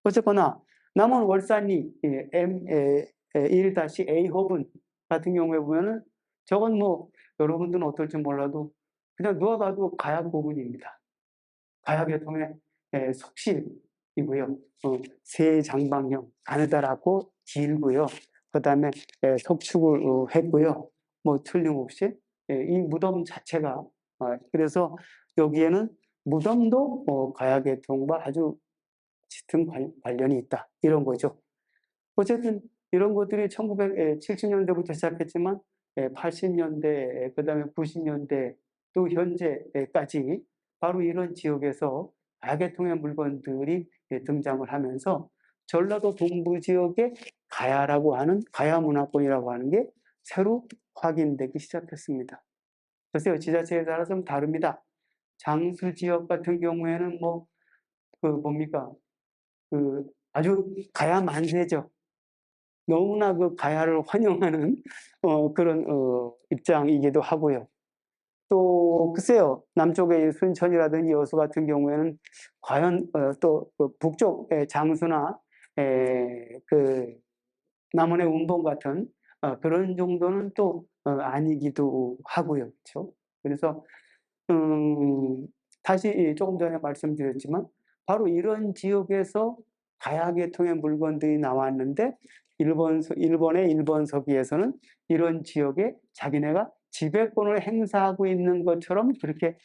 어쨌거나 남원 월산리 M1-A호분 같은 경우에 보면은 저건 뭐 여러분들은 어떨지 몰라도 그냥 누가 봐도 가약 부분입니다. 가야계통의 속실이고요. 세장방형, 가느다랗고 길고요. 그 다음에 석축을 했고요. 뭐 틀림없이 이 무덤 자체가 그래서 여기에는 무덤도 가야계통과 아주 짙은 관련이 있다. 이런 거죠. 어쨌든 이런 것들이 1970년대부터 시작했지만 80년대, 그 다음에 90년대 또 현재까지 바로 이런 지역에서 가야계통의 물건들이 등장을 하면서 전라도 동부 지역의 가야라고 하는 가야 문화권이라고 하는 게 새로 확인되기 시작했습니다. 글쎄요, 지자체에 따라 좀 다릅니다. 장수 지역 같은 경우에는 뭡니까? 아주 가야 만세죠. 너무나 그 가야를 환영하는 그런 입장이기도 하고요. 또 글쎄요, 남쪽의 순천이라든지 여수 같은 경우에는 과연 또 북쪽의 장수나 그 남원의 운봉 같은 그런 정도는 또 아니기도 하고요. 그렇죠? 그래서 다시 조금 전에 말씀드렸지만 바로 이런 지역에서 가야계통의 물건들이 나왔는데 일본의 일본 서기에서는 이런 지역에 자기네가 지배권을 행사하고 있는 것처럼 그렇게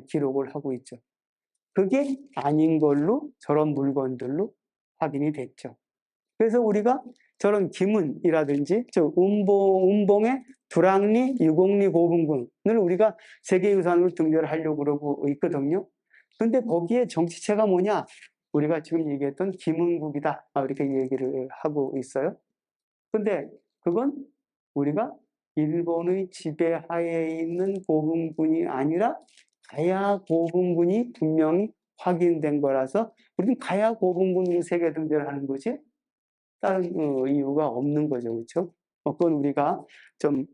기록을 하고 있죠. 그게 아닌 걸로 저런 물건들로 확인이 됐죠. 그래서 우리가 저런 기문이라든지 운봉의 두랑리, 유곡리 고분군을 우리가 세계유산으로 등재를 하려고 그러고 있거든요. 근데 거기에 정치체가 뭐냐? 우리가 지금 얘기했던 기문국이다. 이렇게 얘기를 하고 있어요. 근데 그건 우리가 일본의 지배하에 있는 고분군이 아니라 가야 고분군이 분명히 확인된 거라서 우리는 가야 고분군으로 세계 등재를 하는 거지 다른 이유가 없는 거죠. 그렇죠? 그건 우리가 좀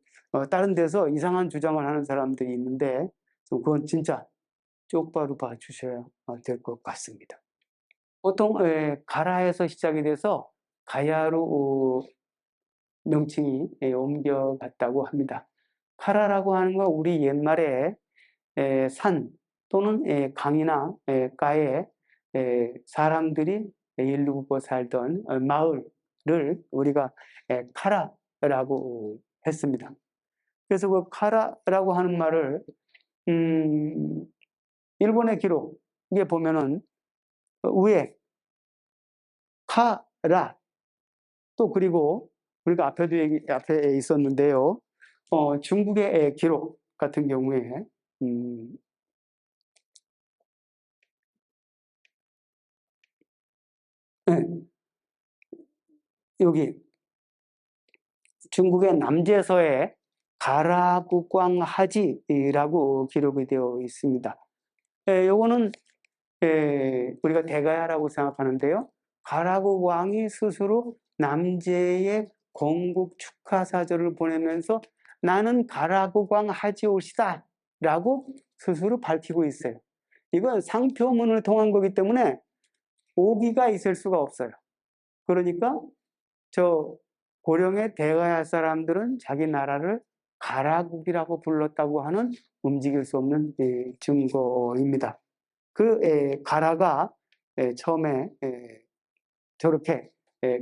다른 데서 이상한 주장을 하는 사람들이 있는데 그건 진짜 똑바로 봐주셔야 될 것 같습니다. 보통 가라에서 시작이 돼서 가야로 명칭이 옮겨갔다고 합니다. 카라라고 하는 건 우리 옛말에 산 또는 강이나 가에 사람들이 일루고 살던 마을을 우리가 카라라고 했습니다. 그래서 그 카라라고 하는 말을 일본의 기록에 보면은 위에 카라 또 그리고 우리가 앞에 있었는데요. 중국의 기록 같은 경우에 여기 중국의 남제서에 가라국광하지라고 기록이 되어 있습니다. 요거는 우리가 대가야라고 생각하는데요. 가라국왕이 스스로 남제의 건국 축하사절을 보내면서 나는 가라국왕 하지올시다 라고 스스로 밝히고 있어요. 이건 상표문을 통한 거기 때문에 오기가 있을 수가 없어요. 그러니까 저 고령의 대가야 사람들은 자기 나라를 가라국이라고 불렀다고 하는 움직일 수 없는 증거입니다. 그 가라가 처음에 저렇게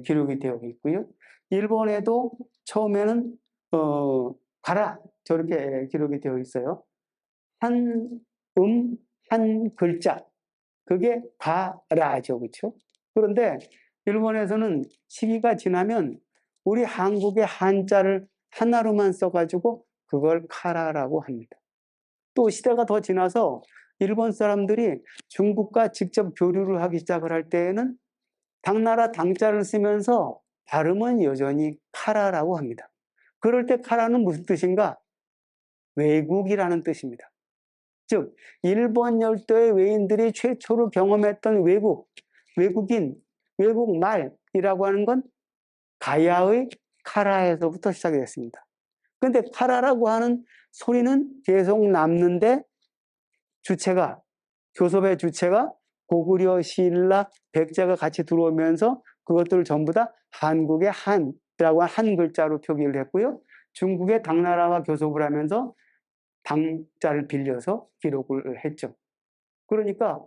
기록이 되어 있고요. 일본에도 처음에는 가라 저렇게 기록이 되어 있어요. 한 글자 그게 가라죠, 그렇죠? 그런데 일본에서는 시기가 지나면 우리 한국의 한자를 하나로만 써가지고 그걸 카라라고 합니다. 또 시대가 더 지나서 일본 사람들이 중국과 직접 교류를 하기 시작을 할 때에는 당나라 당자를 쓰면서 발음은 여전히 카라라고 합니다. 그럴 때 카라는 무슨 뜻인가? 외국이라는 뜻입니다. 즉 일본 열도의 외인들이 최초로 경험했던 외국인, 외국말이라고 하는 건 가야의 카라에서부터 시작이 됐습니다. 근데 카라라고 하는 소리는 계속 남는데 주체가, 교섭의 주체가 고구려, 신라, 백제가 같이 들어오면서 그것들을 전부 다 한국의 한이라고 한 글자로 표기를 했고요. 중국의 당나라와 교섭을 하면서 당자를 빌려서 기록을 했죠. 그러니까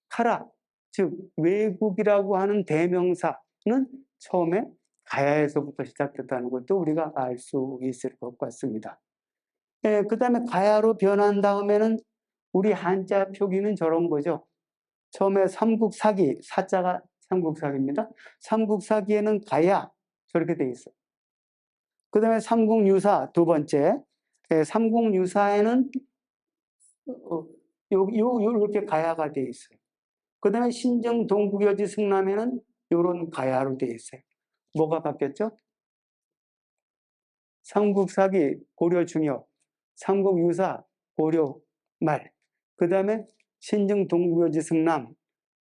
카라, 즉 외국이라고 하는 대명사는 처음에 가야에서부터 시작됐다는 것도 우리가 알 수 있을 것 같습니다. 그 다음에 가야로 변한 다음에는 우리 한자 표기는 저런 거죠. 처음에 삼국사기, 사자가 삼국사기입니다. 삼국사기에는 가야 저렇게 돼 있어요. 그 다음에 삼국유사 두 번째, 삼국유사에는 이렇게 가야가 돼 있어요. 그 다음에 신정 동국여지 승남에는 이런 가야로 돼 있어요. 뭐가 바뀌었죠? 삼국사기 고려 중엽, 삼국유사 고려 말, 그 다음에 신정 동국여지 승남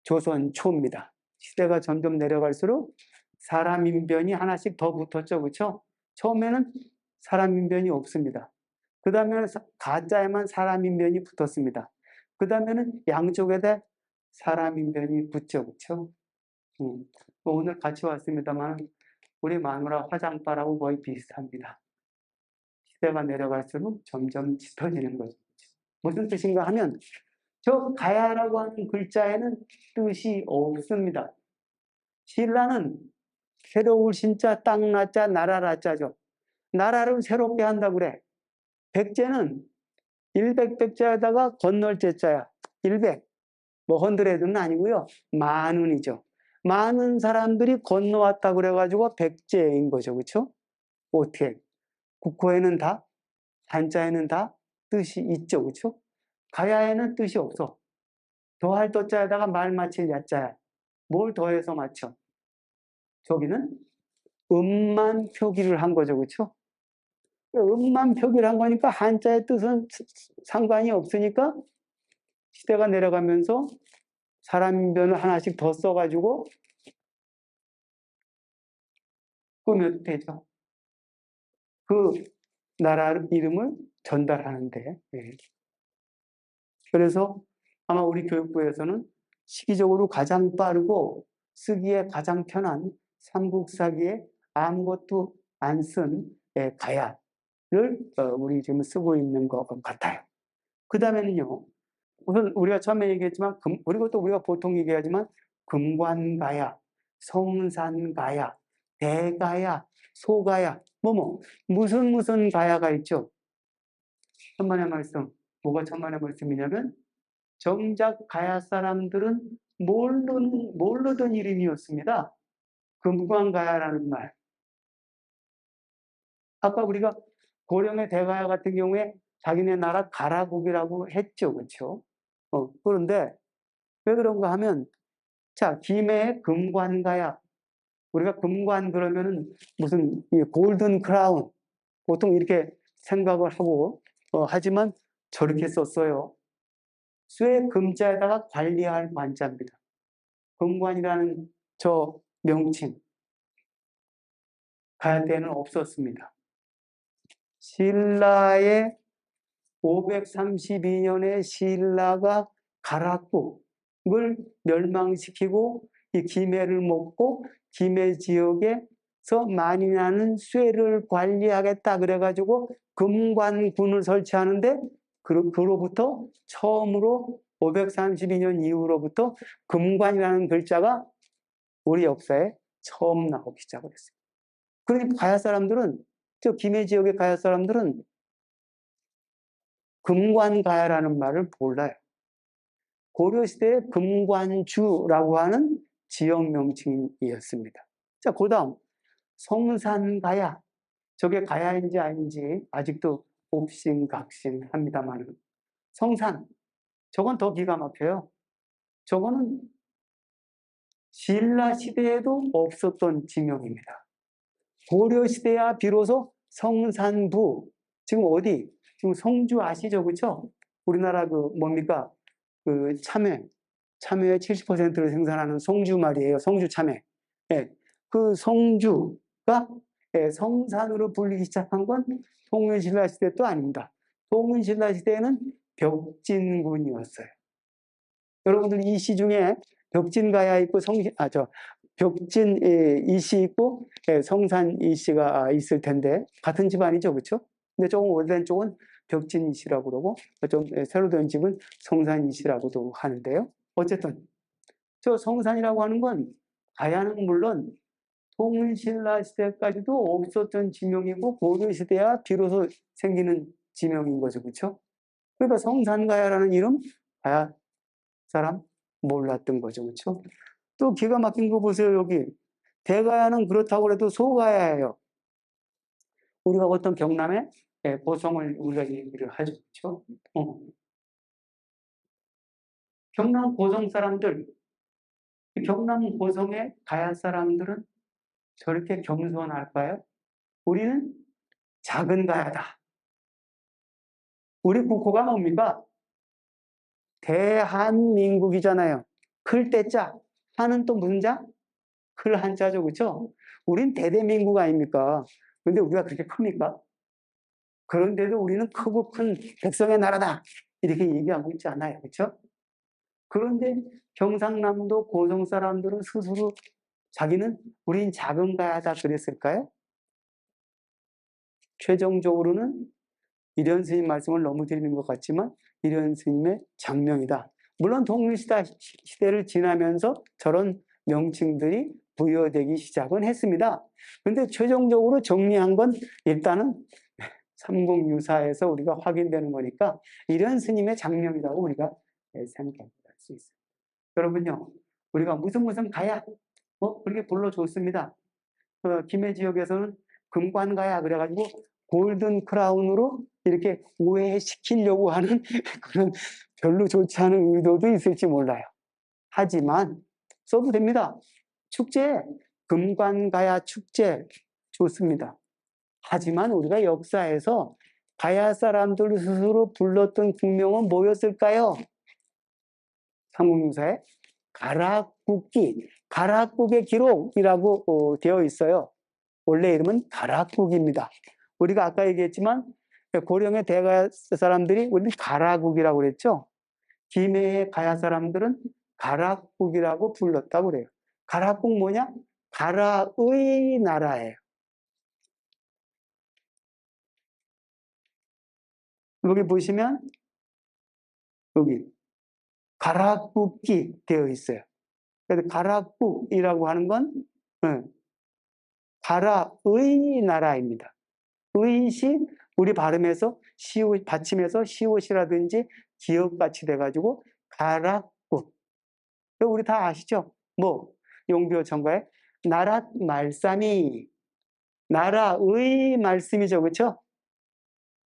조선 초입니다. 시대가 점점 내려갈수록 사람 인변이 하나씩 더 붙었죠. 그렇죠? 처음에는 사람 인변이 없습니다. 그 다음에는 가짜에만 사람 인변이 붙었습니다. 그 다음에는 양쪽에다 사람 인변이 붙죠. 그렇죠? 오늘 같이 왔습니다만 우리 마누라 화장바라고 거의 비슷합니다. 시대가 내려갈수록 점점 짙어지는 거죠. 무슨 뜻인가 하면 저 가야라고 하는 글자에는 뜻이 없습니다. 신라는 새로울 신자, 땅나자, 나라라자죠. 나라를 새롭게 한다고 그래. 백제는 일백백자에다가 건널 제자야. 일백. 뭐 헌드레드는 아니고요. 만운이죠. 많은 사람들이 건너왔다 그래가지고 백제인 거죠. 그렇죠? 어떻게? 국호에는 다, 한자에는 다 뜻이 있죠. 그렇죠? 가야에는 뜻이 없어. 더할 더자에다가 말 맞힐 야자야. 뭘 더해서 맞춰? 저기는 음만 표기를 한 거죠. 그렇죠? 음만 표기를 한 거니까 한자의 뜻은 상관이 없으니까 시대가 내려가면서 사람 인변을 하나씩 더 써가지고 꾸며도 되죠. 그 나라 이름을 전달하는데. 그래서 아마 우리 교육부에서는 시기적으로 가장 빠르고 쓰기에 가장 편한 삼국사기에 아무것도 안 쓴 가야를 우리 지금 쓰고 있는 것 같아요. 그 다음에는요, 우선 우리가 처음에 얘기했지만, 그리고 또 우리가 보통 얘기하지만, 금관가야, 성산가야, 대가야, 소가야, 무슨 가야가 있죠? 천만의 말씀. 뭐가 천만의 말씀이냐면, 정작 가야 사람들은 모르던 이름이었습니다. 금관가야라는 말. 아까 우리가 고령의 대가야 같은 경우에 자기네 나라 가라국이라고 했죠. 그렇죠? 그런데 왜 그런가 하면, 자, 김해의 금관가야. 우리가 금관 그러면은 무슨 골든 크라운. 보통 이렇게 생각을 하고, 하지만 저렇게 썼어요. 쇠 금자에다가 관리할 관자입니다. 금관이라는 저 명칭. 가야 때는 없었습니다. 신라의 532년에 신라가 가락국을 멸망시키고 이 김해를 먹고 김해 지역에서 많이 나는 쇠를 관리하겠다 그래가지고 금관군을 설치하는데 그로부터 처음으로 532년 이후로부터 금관이라는 글자가 우리 역사에 처음 나오기 시작을 했어요. 그러니까 가야 사람들은, 저 김해 지역의 가야 사람들은 금관가야라는 말을 몰라요. 고려시대에 금관주라고 하는 지역 명칭이었습니다. 자, 그 다음 성산가야. 저게 가야인지 아닌지 아직도 옥신각신합니다만 성산, 저건 더 기가 막혀요. 저거는 신라 시대에도 없었던 지명입니다. 고려 시대야 비로소 성산부, 지금 어디? 지금 성주 아시죠? 그렇죠? 우리나라 뭡니까? 참외의 70%를 생산하는 성주 말이에요. 성주 참외. 그 성주가 성산으로 불리기 시작한 건 통일신라 시대 도 아닙니다. 통일신라 시대에는 벽진군이었어요. 여러분들 이 시 중에 벽진가야 있고 벽진 이시 있고 성산 이시가 있을 텐데 같은 집안이죠, 그렇죠? 근데 조금 오래된 쪽은 벽진 이시라고 그러고 좀 새로 된 집은 성산 이시라고도 하는데요. 어쨌든 저 성산이라고 하는 건 가야는 물론 통일신라 시대까지도 없었던 지명이고 고려 시대야 비로소 생기는 지명인 거죠, 그렇죠? 그러니까 성산가야라는 이름 가야 사람 몰랐던 거죠, 그렇죠? 또 기가 막힌 거 보세요, 여기. 대가야는 그렇다고 해도 소가야예요. 우리가 어떤 경남의 고성을 우리가 얘기를 하죠, 그렇죠? 경남 고성 사람들, 경남 고성의 가야 사람들은 저렇게 겸손할까요? 우리는 작은 가야다. 우리 국호가 뭡니까? 대한민국이잖아요. 클 때자. 한은 또 무슨 자? 클 한자죠, 그렇죠? 우린 대대민국 아닙니까? 근데 우리가 그렇게 큽니까? 그런데도 우리는 크고 큰 백성의 나라다. 이렇게 얘기하고 있지 않아요, 그렇죠? 그런데 경상남도 고성 사람들은 스스로 자기는 우린 작은 가야다 그랬을까요? 최종적으로는 이련 스님 말씀을 너무 드리는 것 같지만 이련 스님의 장명이다. 물론 통일시대를 지나면서 저런 명칭들이 부여되기 시작은 했습니다. 근데 최종적으로 정리한 건 일단은 삼국유사에서 우리가 확인되는 거니까 이련 스님의 장명이라고 우리가 생각할 수 있어요. 여러분요, 우리가 무슨 가야 그렇게 불러줬습니다. 김해 지역에서는 금관가야 그래가지고 골든 크라운으로 이렇게 오해시키려고 하는 그런 별로 좋지 않은 의도도 있을지 몰라요. 하지만 써도 됩니다. 축제, 금관가야 축제 좋습니다. 하지만 우리가 역사에서 가야 사람들 스스로 불렀던 국명은 뭐였을까요? 삼국유사에 가락국기, 가락국의 기록이라고 되어 있어요. 원래 이름은 가락국입니다. 우리가 아까 얘기했지만 고령의 대가야 사람들이 우리는 가락국이라고 그랬죠. 김해의 가야 사람들은 가락국이라고 불렀다고 그래요. 가락국 뭐냐? 가라의 나라예요. 여기 보시면 여기 가락국기 되어 있어요. 그래서 가락국이라고 하는 건 가라의 나라입니다. 의시 우리 발음에서 시옷 받침에서 시옷이라든지 기역같이 돼가지고 가락국. 우리 다 아시죠? 뭐 용비어천가에 나랏 말씀이 나라의 말씀이죠, 그렇죠?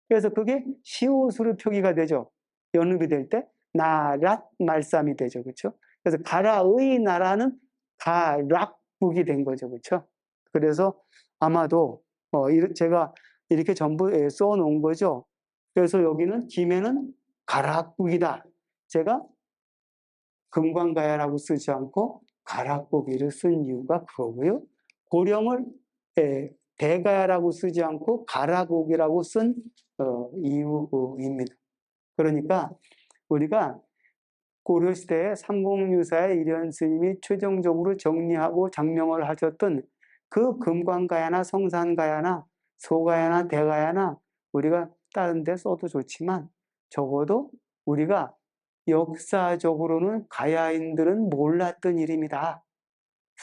그래서 그게 시옷으로 표기가 되죠. 연습이 될 때 나랏 말씀이 되죠, 그렇죠? 그래서 가라의 나라는 가락국이 된 거죠, 그렇죠? 그래서 아마도 제가 이렇게 전부 써놓은 거죠. 그래서 여기는 김해는 가락국이다. 제가 금관가야라고 쓰지 않고 가락국이를 쓴 이유가 그거고요. 고령을 대가야라고 쓰지 않고 가락국이라고 쓴 이유입니다. 그러니까 우리가 고려시대에 삼국유사의 이련 스님이 최종적으로 정리하고 장명을 하셨던 그 금관가야나 성산가야나 소가야나 대가야나 우리가 다른 데 써도 좋지만 적어도 우리가 역사적으로는 가야인들은 몰랐던 이름이다.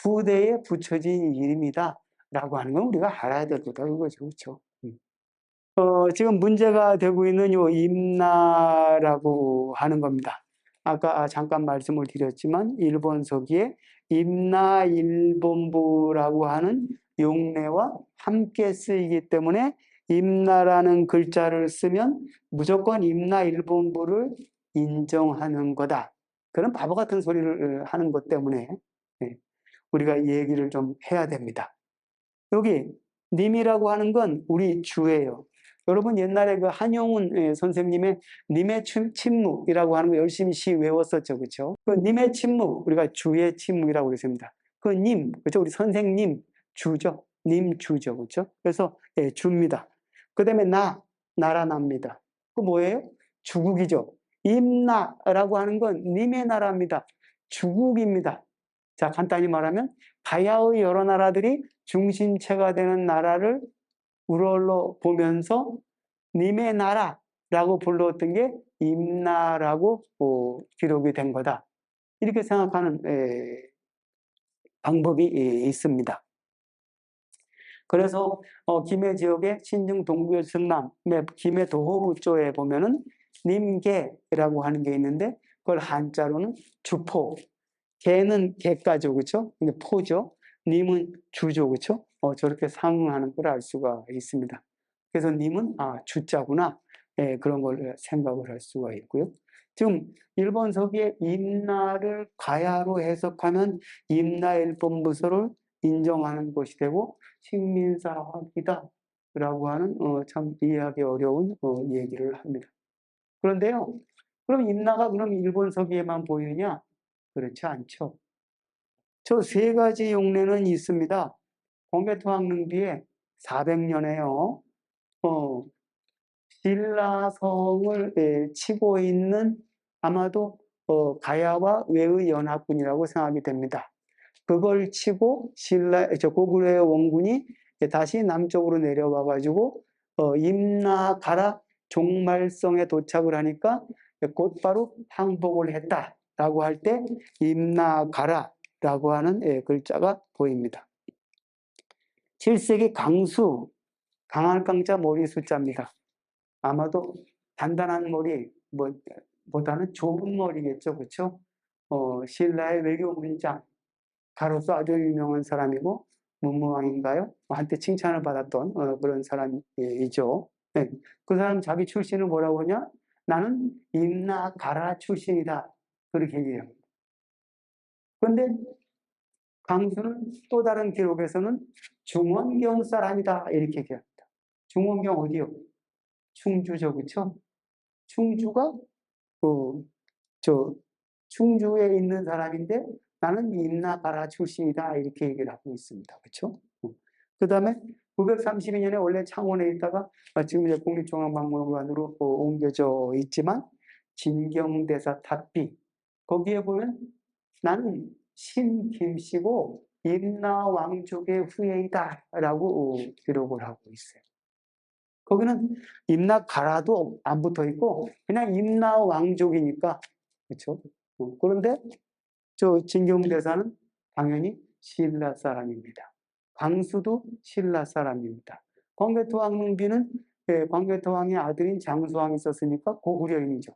후대에 붙여진 이름이다. 라고 하는 건 우리가 알아야 될 거다. 그거죠. 그렇죠? 지금 문제가 되고 있는 요 임나라고 하는 겁니다. 아까 잠깐 말씀을 드렸지만 일본 서기에 임나일본부라고 하는 용례와 함께 쓰이기 때문에 임나라는 글자를 쓰면 무조건 임나일본부를 인정하는 거다. 그런 바보 같은 소리를 하는 것 때문에 우리가 얘기를 좀 해야 됩니다. 여기 님이라고 하는 건 우리 주예요. 여러분 옛날에 그 한용운 선생님의 님의 침묵이라고 하는 거 열심히 시 외웠었죠, 그렇죠? 그 님의 침묵, 우리가 주의 침묵이라고 그랬습니다. 그 님, 그렇죠? 우리 선생님 주죠, 님 주죠, 그렇죠? 그래서 주입니다. 그다음에 나라납니다. 그 뭐예요? 주국이죠. 임나라고 하는 건 님의 나라입니다. 주국입니다. 자, 간단히 말하면 가야의 여러 나라들이 중심체가 되는 나라를 우러러 보면서 님의 나라라고 불렀던 게 임나라고 기록이 된 거다. 이렇게 생각하는 방법이 있습니다. 그래서 김해 지역의 신증 동부의 성남의 김해 도호부 쪽에 보면은 님계라고 하는 게 있는데 그걸 한자로는 주포. 개는 개가죠, 그렇죠? 근데 포죠. 님은 주죠, 그렇죠? 저렇게 상응하는 걸 알 수가 있습니다. 그래서 님은 주자구나. 그런 걸 생각을 할 수가 있고요. 지금 일본 서기의 임나를 가야로 해석하면 임나일본부서를 인정하는 것이 되고 식민사학이다 라고 하는 참 이해하기 어려운 얘기를 합니다. 그런데요, 그럼 임나가 그럼 일본 서기에만 보이느냐? 그렇지 않죠. 저 세 가지 용례는 있습니다. 공개토학능비에 400년에요. 신라성을 치고 있는 아마도 가야와 외의 연합군이라고 생각이 됩니다. 그걸 치고 고구려의 원군이 다시 남쪽으로 내려와 가지고 임나가라 종말성에 도착을 하니까 곧바로 항복을 했다라고 할 때 임나가라라고 하는 글자가 보입니다. 7세기 강수, 강할 강자 머리 숫자입니다. 아마도 단단한 머리 보다는 좁은 머리겠죠, 그렇죠? 신라의 외교 문장, 가로서 아주 유명한 사람이고 문무왕인가요? 한때 칭찬을 받았던 그런 사람이죠. 네. 그 사람 자기 출신은 뭐라고 그러냐? 나는 임나가라 출신이다. 그렇게 얘기해요. 그런데 강수는 또 다른 기록에서는 중원경 사람이다. 이렇게 얘기합니다. 중원경 어디요? 충주죠, 그렇죠? 충주가 충주에 있는 사람인데 나는 임나가라 출신이다 이렇게 얘기를 하고 있습니다. 그렇죠? 그 다음에 932년에 원래 창원에 있다가 지금 이제 국립중앙박물관으로 옮겨져 있지만 진경대사 탑비 거기에 보면 나는 신김씨고 임나왕족의 후예이다 라고 기록을 하고 있어요. 거기는 임나가라도 안 붙어 있고 그냥 임나왕족이니까 그렇죠. 그런데 저 진경대사는 당연히 신라 사람입니다. 광수도 신라 사람입니다. 광개토왕릉비는 광개토왕의 아들인 장수왕이 있었으니까 고구려인이죠.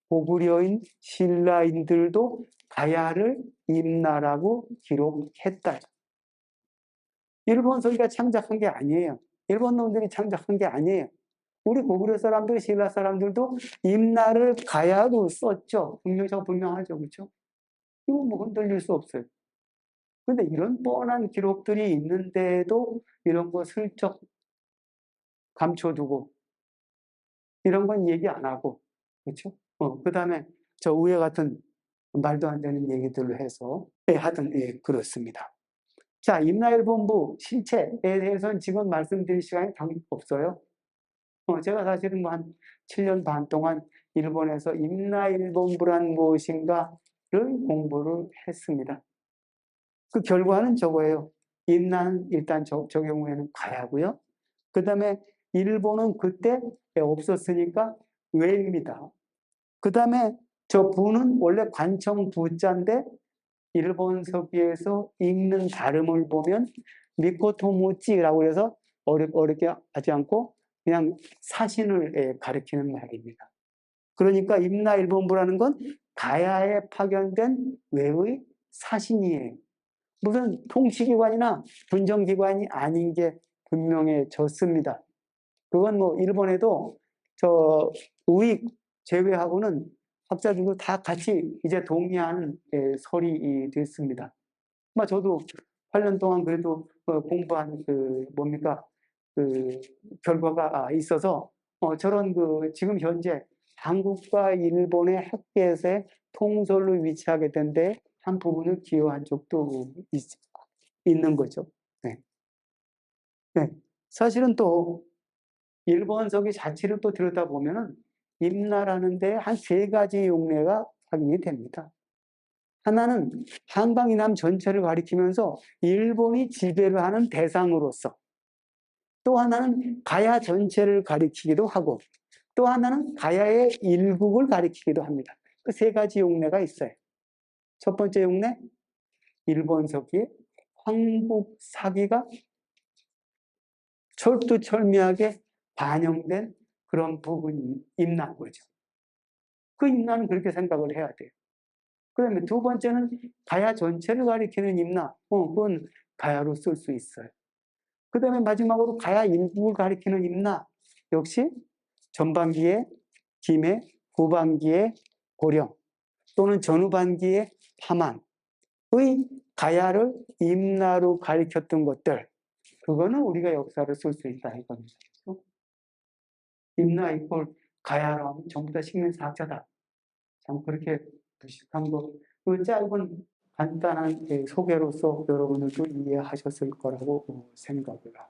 고구려인 신라인들도 가야를 임나라고 기록했다. 일본 서기가 창작한 게 아니에요. 일본 놈들이 창작한 게 아니에요. 우리 고구려 사람들, 신라 사람들도 임나를 가야로 썼죠. 분명하죠. 그렇죠? 이거 뭐 흔들릴 수 없어요. 근데 이런 뻔한 기록들이 있는데도 이런 거 슬쩍 감춰두고 이런 건 얘기 안 하고 그렇죠? 그 다음에 저 위에 같은 말도 안 되는 얘기들을 해서 하여튼 그렇습니다. 자, 임나일본부 실체에 대해서는 지금 말씀드릴 시간이 없어요. 제가 사실은 뭐 한 7년 반 동안 일본에서 임나일본부란 무엇인가를 공부를 했습니다. 그 결과는 저거예요. 임나는 일단 저 경우에는 가야고요. 그 다음에 일본은 그때 없었으니까 외입니다. 그 다음에 저 부는 원래 관청 부자인데 일본 서기에서 읽는 발음을 보면 미코토모찌라고 해서 어렵게 하지 않고 그냥 사신을 가리키는 말입니다. 그러니까 임나일본부라는 건 가야에 파견된 외의 사신이에요. 무슨 통치기관이나 군정기관이 아닌 게 분명해졌습니다. 그건 뭐 일본에도 저 우익 제외하고는 학자들도 다 같이 이제 동의하는 설이 됐습니다. 저도 8년 동안 그래도 공부한 그 결과가 있어서 저런 지금 현재 한국과 일본의 학계에서의 통솔로 위치하게 된데 한 부분을 기여한 적도 있는 거죠. 네. 네. 사실은 또 일본 서기 자체를 또 들여다보면은 임나라는 데 한 세 가지 용례가 확인이 됩니다. 하나는 한강 이남 전체를 가리키면서 일본이 지배를 하는 대상으로서, 또 하나는 가야 전체를 가리키기도 하고, 또 하나는 가야의 일국을 가리키기도 합니다. 그 세 가지 용례가 있어요. 첫 번째 용례, 일본 서기의 황국 사기가 철두철미하게 반영된 그런 부분이 임나인 거죠. 그 임나는 그렇게 생각을 해야 돼요. 그 다음에 두 번째는 가야 전체를 가리키는 임나. 그건 가야로 쓸 수 있어요. 그 다음에 마지막으로 가야 일국을 가리키는 임나. 역시 전반기에 김해, 후반기에 고령, 또는 전후반기에 파만의 가야를 임나로 가리켰던 것들, 그거는 우리가 역사를 쓸 수 있다 이겁니다. 임나 이꼴 가야로 하면 전부 다 식민사학자다. 참 그렇게 무식한 거, 그 짧은 간단한 소개로서 여러분들도 이해하셨을 거라고 생각을 합니다.